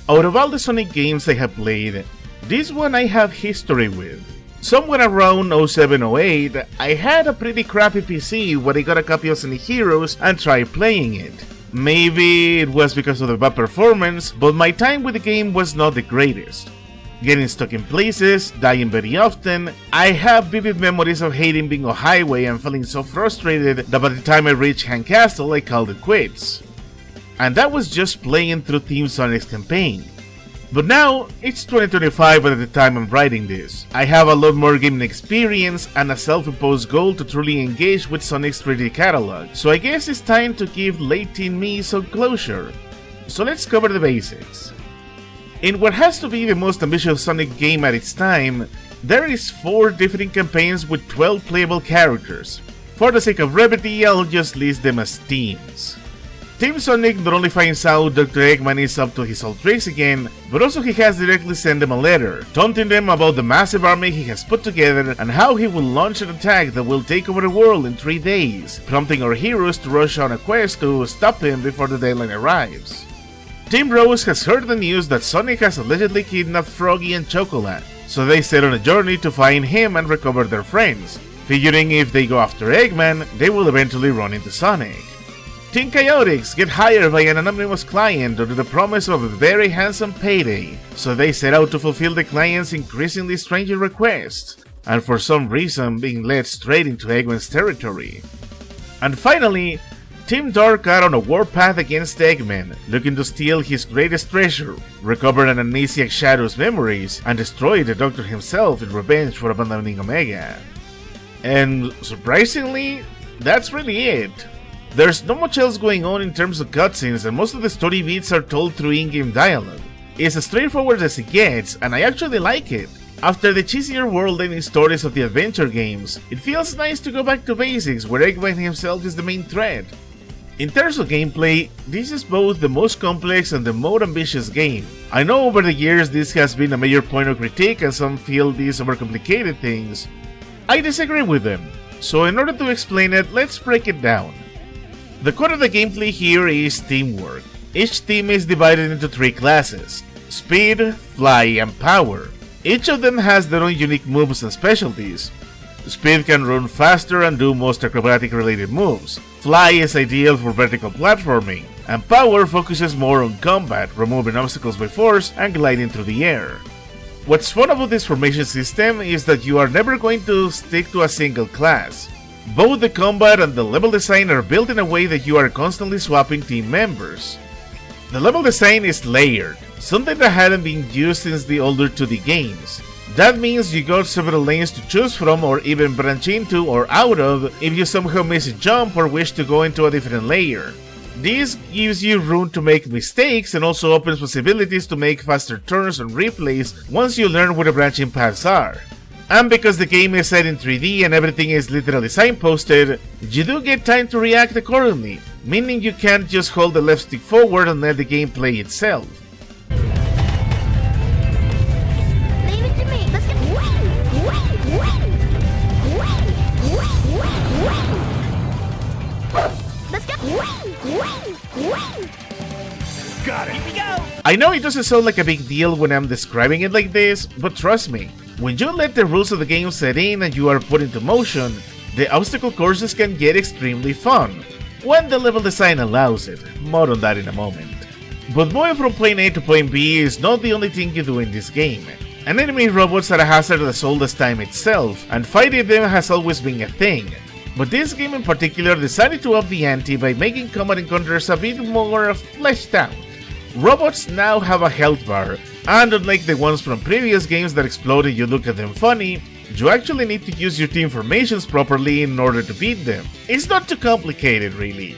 Out of all the Sonic games I have played, this one I have history with. Somewhere around 0708, I had a pretty crappy PC when I got a copy of Sonic Heroes and tried playing it. Maybe it was because of the bad performance, but my time with the game was not the greatest. Getting stuck in places, dying very often, I have vivid memories of hating being on highway and feeling so frustrated that by the time I reached Han Castle I called it quits. And that was just playing through Team Sonic's campaign. But now, it's 2025 at the time I'm writing this. I have a lot more gaming experience and a self-imposed goal to truly engage with Sonic's 3D catalog, so I guess it's time to give late teen me some closure. So let's cover the basics. In what has to be the most ambitious Sonic game at its time, there is 4 different campaigns with 12 playable characters. For the sake of brevity, I'll just list them as teams. Team Sonic not only finds out Dr. Eggman is up to his old tricks again, but also he has directly sent them a letter, taunting them about the massive army he has put together and how he will launch an attack that will take over the world in 3 days, prompting our heroes to rush on a quest to stop him before the deadline arrives. Team Rose has heard the news that Sonic has allegedly kidnapped Froggy and Chocolate, so they set on a journey to find him and recover their friends, figuring if they go after Eggman, they will eventually run into Sonic. Team Chaotix get hired by an anonymous client under the promise of a very handsome payday, so they set out to fulfill the client's increasingly strange request, and for some reason being led straight into Eggman's territory. And finally, Team Dark are on a warpath against Eggman, looking to steal his greatest treasure, recover an Amnesiac Shadow's memories, and destroy the Doctor himself in revenge for abandoning Omega. And surprisingly, that's really it. There's not much else going on in terms of cutscenes, and most of the story beats are told through in-game dialogue. It's as straightforward as it gets, and I actually like it. After the cheesier world-ending stories of the adventure games, it feels nice to go back to basics where Eggman himself is the main threat. In terms of gameplay, this is both the most complex and the more ambitious game. I know over the years this has been a major point of critique and some feel these overcomplicated things. I disagree with them, so in order to explain it, let's break it down. The core of the gameplay here is teamwork. Each team is divided into 3 classes: Speed, Fly, and Power. Each of them has their own unique moves and specialties. Speed can run faster and do most acrobatic related moves. Fly is ideal for vertical platforming, and Power focuses more on combat, removing obstacles by force and gliding through the air. What's fun about this formation system is that you are never going to stick to a single class. Both the combat and the level design are built in a way that you are constantly swapping team members. The level design is layered, something that hadn't been used since the older 2D games. That means you got several lanes to choose from or even branch into or out of if you somehow miss a jump or wish to go into a different layer. This gives you room to make mistakes and also opens possibilities to make faster turns and replays once you learn where the branching paths are. And because the game is set in 3D and everything is literally signposted, you do get time to react accordingly, meaning you can't just hold the left stick forward and let the game play itself. Leave it to me. Let's get Let's go. Got it. Here we go. I know it doesn't sound like a big deal when I'm describing it like this, but trust me, when you let the rules of the game set in and you are put into motion, the obstacle courses can get extremely fun, when the level design allows it. More on that in a moment. But moving from point A to point B is not the only thing you do in this game. And enemy robots are a hazard as old as time itself, and fighting them has always been a thing. But this game in particular decided to up the ante by making combat encounters a bit more fleshed out. Robots now have a health bar, and unlike the ones from previous games that explode and you look at them funny, you actually need to use your team formations properly in order to beat them. It's not too complicated really.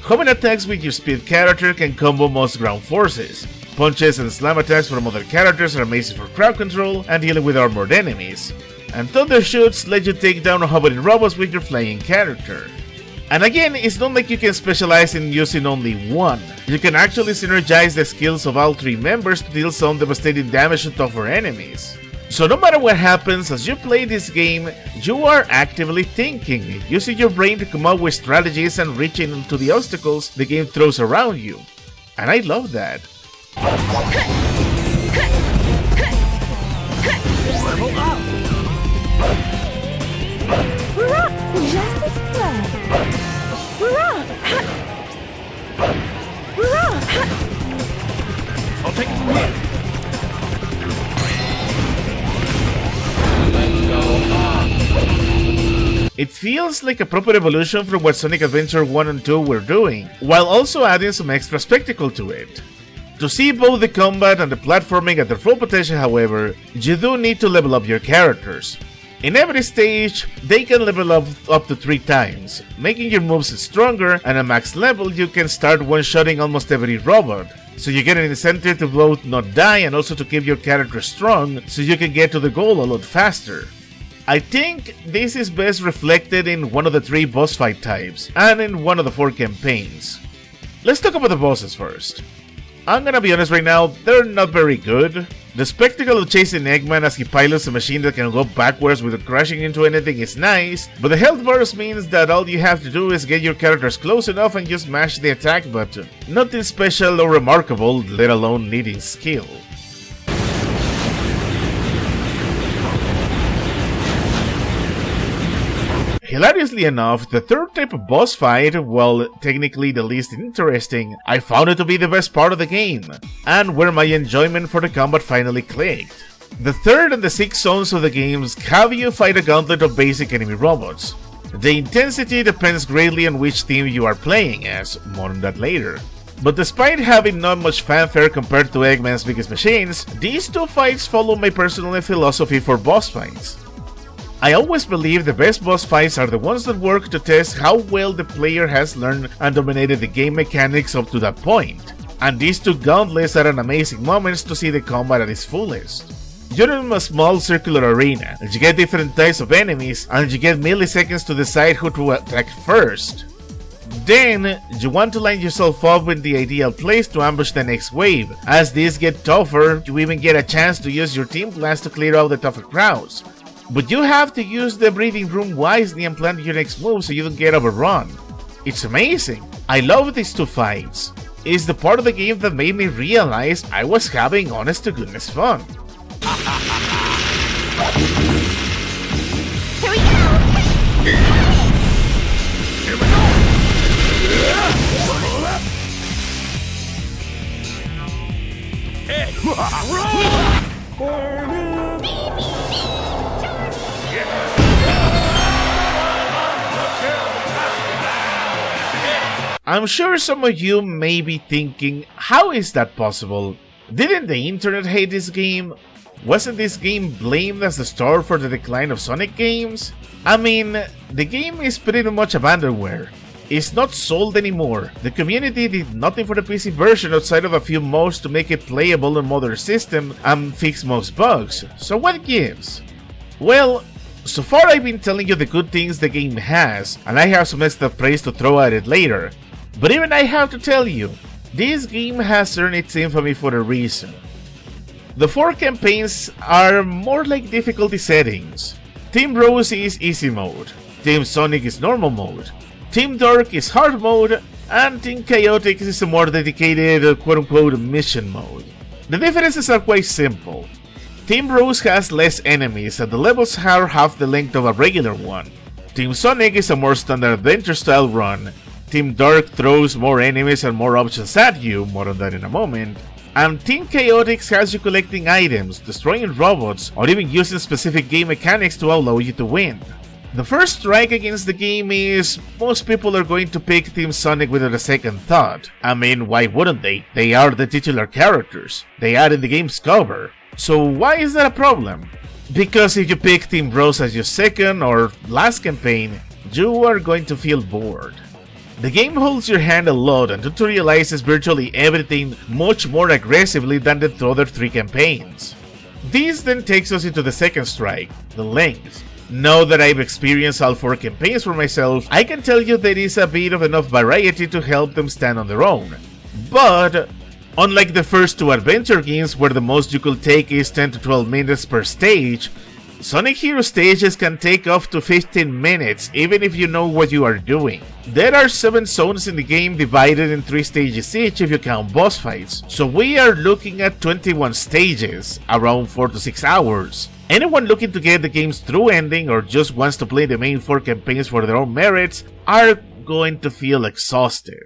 Homing attacks with your speed character can combo most ground forces. Punches and slam attacks from other characters are amazing for crowd control and dealing with armored enemies. And thunder shoots let you take down hovering robots with your flying character. And again, it's not like you can specialize in using only one. You can actually synergize the skills of all 3 members to deal some devastating damage to tougher enemies. So no matter what happens as you play this game, you are actively thinking, using your brain to come up with strategies and reaching into the obstacles the game throws around you. And I love that. Level up! Justice Club! I'll take it from here. It feels like a proper evolution from what Sonic Adventure 1 and 2 were doing, while also adding some extra spectacle to it. To see both the combat and the platforming at their full potential, however, you do need to level up your characters. In every stage, they can level up to 3 times, making your moves stronger, and at max level you can start one-shotting almost every robot, so you get an incentive to both not die and also to keep your character strong so you can get to the goal a lot faster. I think this is best reflected in one of the 3 boss fight types, and in one of the 4 campaigns. Let's talk about the bosses first. I'm gonna be honest right now, they're not very good. The spectacle of chasing Eggman as he pilots a machine that can go backwards without crashing into anything is nice, but the health bars means that all you have to do is get your characters close enough and just mash the attack button. Nothing special or remarkable, let alone needing skill. Hilariously enough, the 3rd type of boss fight, while technically the least interesting, I found it to be the best part of the game, and where my enjoyment for the combat finally clicked. The 3rd and the 6th zones of the games have you fight a gauntlet of basic enemy robots. The intensity depends greatly on which team you are playing as, more on that later. But despite having not much fanfare compared to Eggman's biggest machines, these 2 fights follow my personal philosophy for boss fights. I always believe the best boss fights are the ones that work to test how well the player has learned and dominated the game mechanics up to that point. And these 2 gauntlets are an amazing moments to see the combat at its fullest. You're in a small circular arena, and you get different types of enemies, and you get milliseconds to decide who to attack first. Then, you want to line yourself up in the ideal place to ambush the next wave. As these get tougher, you even get a chance to use your team blast to clear out the tougher crowds. But you have to use the breathing room wisely and plan your next move so you don't get overrun. It's amazing. I love these 2 fights. It's the part of the game that made me realize I was having honest to goodness fun. Here we go! Here we go! Hey! I'm sure some of you may be thinking, how is that possible? Didn't the internet hate this game? Wasn't this game blamed as the start for the decline of Sonic games? I mean, the game is pretty much abandonware. It's not sold anymore. The community did nothing for the PC version outside of a few mods to make it playable on modern system and fix most bugs. So what gives? Well, so far I've been telling you the good things the game has, and I have some extra praise to throw at it later. But even I have to tell you, this game has earned its infamy for a reason. The 4 campaigns are more like difficulty settings. Team Rose is easy mode, Team Sonic is normal mode, Team Dark is hard mode, and Team Chaotix is a more dedicated quote-unquote mission mode. The differences are quite simple. Team Rose has less enemies and the levels are half the length of a regular one. Team Sonic is a more standard adventure style run. Team Dark throws more enemies and more options at you, more on that in a moment. And Team Chaotix has you collecting items, destroying robots, or even using specific game mechanics to allow you to win. The first strike against the game is most people are going to pick Team Sonic without a second thought. I mean, why wouldn't they? They are the titular characters. They are in the game's cover. So why is that a problem? Because if you pick Team Rose as your second or last campaign, you are going to feel bored. The game holds your hand a lot and tutorializes virtually everything much more aggressively than the other 3 campaigns. This then takes us into the second strike, the length. Now that I've experienced all 4 campaigns for myself, I can tell you there is a bit of enough variety to help them stand on their own. But unlike the first 2 adventure games where the most you could take is 10 to 12 minutes per stage, Sonic Hero stages can take up to 15 minutes even if you know what you are doing. There are 7 zones in the game divided in 3 stages each if you count boss fights, so we are looking at 21 stages, around 4 to 6 hours. Anyone looking to get the game's true ending or just wants to play the main 4 campaigns for their own merits are going to feel exhausted.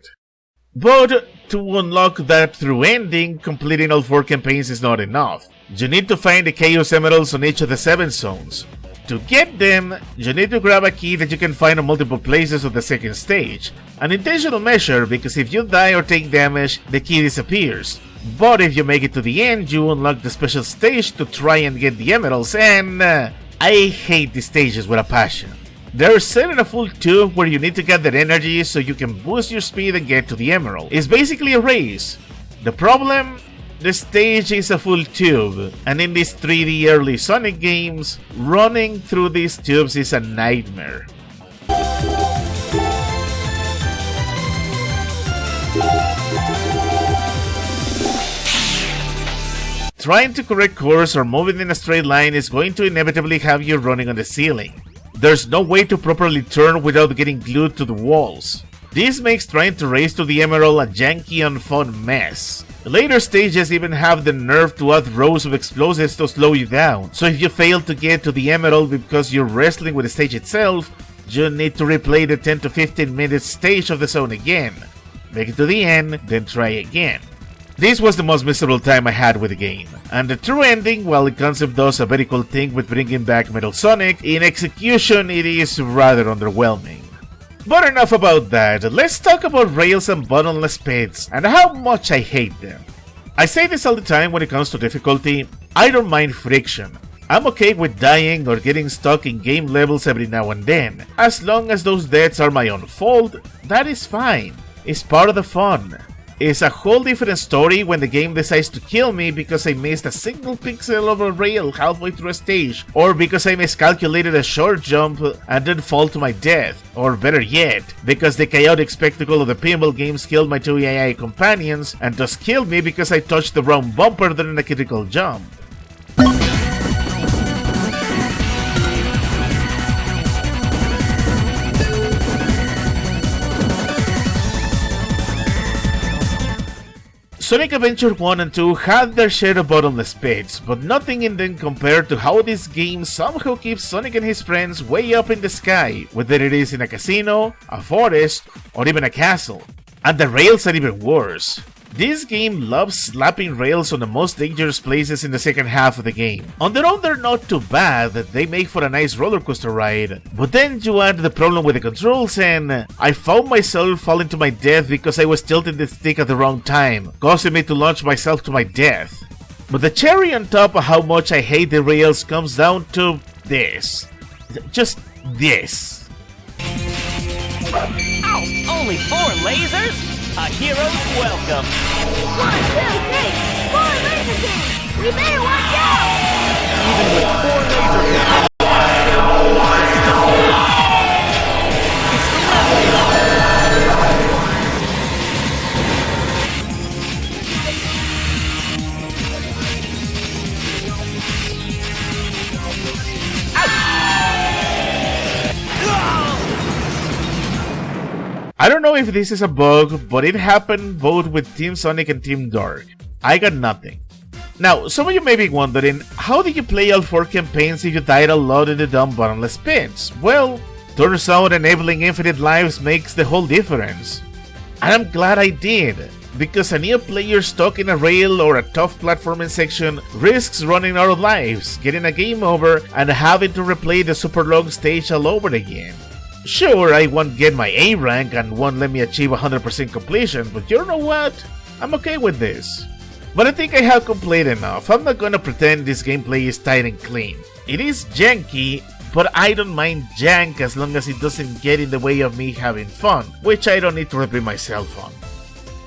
But to unlock that true ending, completing all 4 campaigns is not enough. You need to find the Chaos Emeralds on each of the 7 zones. To get them, you need to grab a key that you can find on multiple places of the second stage. An intentional measure because if you die or take damage, the key disappears. But if you make it to the end, you unlock the special stage to try and get the emeralds, and I hate these stages with a passion. They're set in a full tube where you need to gather energy so you can boost your speed and get to the emerald. It's basically a race. The problem? The stage is a full tube, and in these 3D early Sonic games, running through these tubes is a nightmare. Trying to correct course or moving in a straight line is going to inevitably have you running on the ceiling. There's no way to properly turn without getting glued to the walls. This makes trying to race to the emerald a janky and fun mess. Later stages even have the nerve to add rows of explosives to slow you down, so if you fail to get to the emerald because you're wrestling with the stage itself, you need to replay the 10 to 15 minute stage of the zone again. Make it to the end, then try again. This was the most miserable time I had with the game, and the true ending, while the concept does a very cool thing with bringing back Metal Sonic, in execution it is rather underwhelming. But enough about that, let's talk about rails and bottomless pits, and how much I hate them. I say this all the time when it comes to difficulty, I don't mind friction. I'm okay with dying or getting stuck in game levels every now and then. As long as those deaths are my own fault, that is fine. It's part of the fun. It's a whole different story when the game decides to kill me because I missed a single pixel of a rail halfway through a stage, or because I miscalculated a short jump and then fall to my death, or better yet, because the chaotic spectacle of the pinball games killed my 2 AI companions and thus killed me because I touched the wrong bumper during a critical jump. Sonic Adventure 1 and 2 had their share of bottomless pits, but nothing in them compared to how this game somehow keeps Sonic and his friends way up in the sky, whether it is in a casino, a forest, or even a castle. And the rails are even worse. This game loves slapping rails on the most dangerous places in the second half of the game. On their own they're not too bad, they make for a nice roller coaster ride, but then you add the problem with the controls and I found myself falling to my death because I was tilting the stick at the wrong time, causing me to launch myself to my death. But the cherry on top of how much I hate the rails comes down to this. Just this. Ow! Only 4 lasers? A hero's welcome! 1, 2, 3, 4 laser cannons! We better watch out! Even with 4 laser cannons, I don't know if this is a bug, but it happened both with Team Sonic and Team Dark. I got nothing. Now, some of you may be wondering, how did you play all 4 campaigns if you died a lot in the dumb bottomless pits? Well, turns out enabling infinite lives makes the whole difference. And I'm glad I did, because a new player stuck in a rail or a tough platforming section risks running out of lives, getting a game over, and having to replay the super long stage all over again. Sure, I won't get my A rank and won't let me achieve 100% completion, but you know what? I'm okay with this. But I think I have complained enough. I'm not gonna pretend this gameplay is tight and clean. It is janky, but I don't mind jank as long as it doesn't get in the way of me having fun, which I don't need to repeat myself on.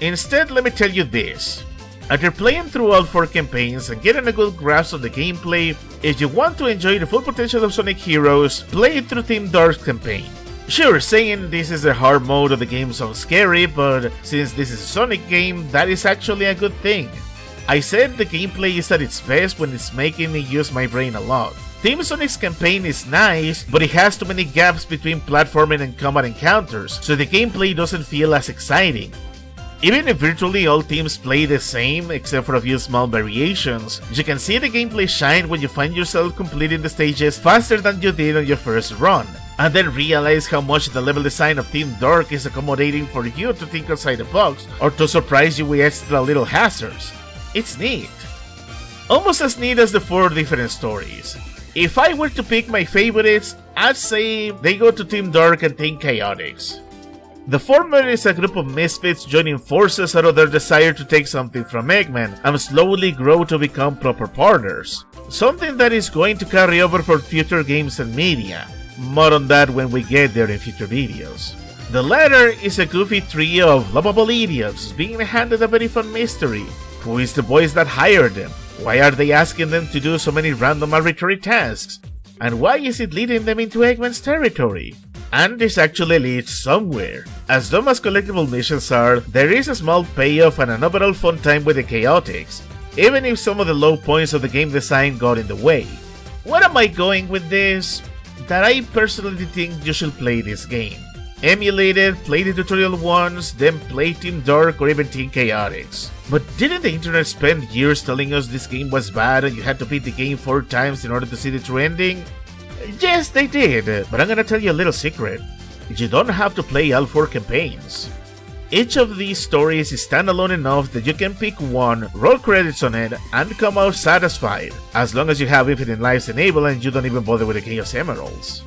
Instead, let me tell you this. After playing through all 4 campaigns and getting a good grasp of the gameplay, if you want to enjoy the full potential of Sonic Heroes, play it through Team Dark's campaign. Sure, saying this is the hard mode of the game sounds scary, but since this is a Sonic game, that is actually a good thing. I said the gameplay is at its best when it's making me use my brain a lot. Team Sonic's campaign is nice, but it has too many gaps between platforming and combat encounters, so the gameplay doesn't feel as exciting. Even if virtually all teams play the same, except for a few small variations, you can see the gameplay shine when you find yourself completing the stages faster than you did on your first run, and then realize how much the level design of Team Dark is accommodating for you to think outside the box or to surprise you with extra little hazards. It's neat. Almost as neat as the 4 different stories. If I were to pick my favorites, I'd say they go to Team Dark and Team Chaotix. The former is a group of misfits joining forces out of their desire to take something from Eggman and slowly grow to become proper partners. Something that is going to carry over for future games and media. More on that when we get there in future videos. The latter is a goofy trio of lovable idiots being handed a very fun mystery. Who is the voice that hired them? Why are they asking them to do so many random arbitrary tasks? And why is it leading them into Eggman's territory? And this actually leads somewhere. As dumb as collectible missions are, there is a small payoff and an overall fun time with the Chaotix, even if some of the low points of the game design got in the way. Where am I going with this? That I personally think you should play this game. Emulate it, play the tutorial once, then play Team Dark or even Team Chaotix. But didn't the internet spend years telling us this game was bad and you had to beat the game 4 times in order to see the true ending? Yes, they did, but I'm gonna tell you a little secret. You don't have to play all 4 campaigns. Each of these stories is standalone enough that you can pick one, roll credits on it, and come out satisfied, as long as you have infinite lives enabled and you don't even bother with the Chaos Emeralds.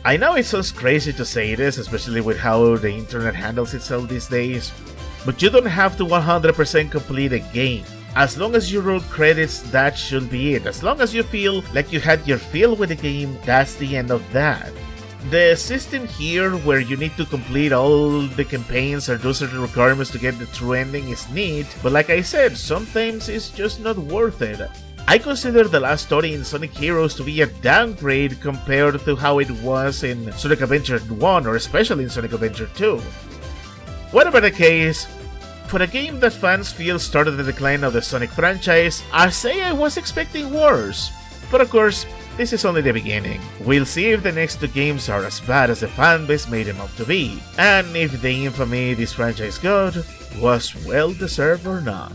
I know it sounds crazy to say this, especially with how the internet handles itself these days, but you don't have to 100% complete a game. As long as you roll credits, that should be it. As long as you feel like you had your fill with the game, that's the end of that. The system here, where you need to complete all the campaigns or do certain requirements to get the true ending, is neat, but like I said, sometimes it's just not worth it. I consider the last story in Sonic Heroes to be a downgrade compared to how it was in Sonic Adventure 1 or especially in Sonic Adventure 2. Whatever the case, for a game that fans feel started the decline of the Sonic franchise, I say I was expecting worse. But of course, this is only the beginning. We'll see if the next 2 games are as bad as the fanbase made them out to be, and if the infamy this franchise got was well deserved or not.